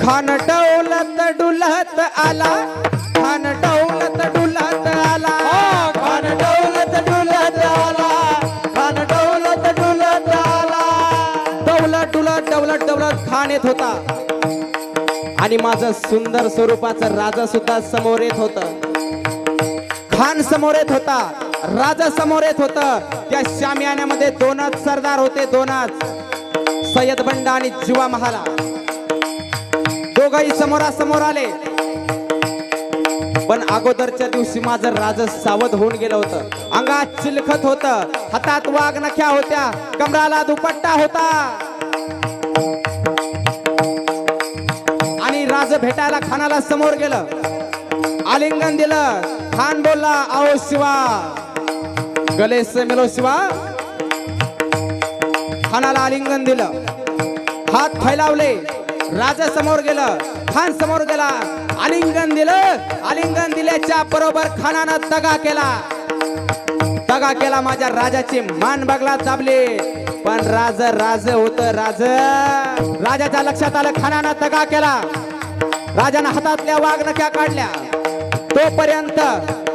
खान डौलत डुलत आला, खान डौलत डुलत आला, खान दौलत डुलत आला, खान दौलत डुलत आला. डौलत डुलत डौलत डौलत खान येत होता आणि माझं सुंदर स्वरूपाचं राजा सुद्धा समोर येत होत. खान समोर येत होता, राजा समोर येत होत. त्या शामियान्यामध्ये दोनच सरदार होते, दोनच, सय्यद बंडा आणि जिवा महाला. दोघही समोरासमोर आले. पण अगोदरच्या दिवशी माझं राज सावध होऊन गेलं होतं. अंगात चिलखत होत, हातात वाघनख्या होत्या, कमराला दुपट्टा होता. आणि राज भेटायला खानाला समोर गेलं, आलिंगन दिलं. खान बोलला, आओ शिवा, गले से मिलो शिवा. खानाला आलिंगन दिलं, हात फैलावले. राजा समोर गेलं, खान समोर गेला, आलिंगन दिलं. आलिंगन दिल्याच्या बरोबर खानानं दगा केला. दगा केला, माझ्या राजाची मान बगला दाबले. पण राज होत, राजाच्या लक्षात आलं खानानं दगा केला. राजानं हातातल्या वाघनख्या काढल्या. तोपर्यंत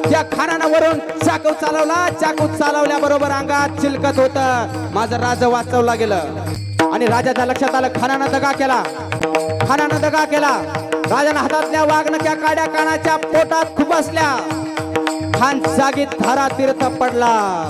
त्या खानानं वरून चाकू चालवला. चाकू चालवल्या बरोबर अंगात चिलकत होत. माझं राज वाचवला गेलं. आणि राजाच्या लक्षात आलं खानानं दगा केला, खानानं दगा केला. राजानं हातातल्या वाघनख्या काड्या कानाच्या पोटात खुपसल्या. खान जागीत धारा तीर्थ पडला.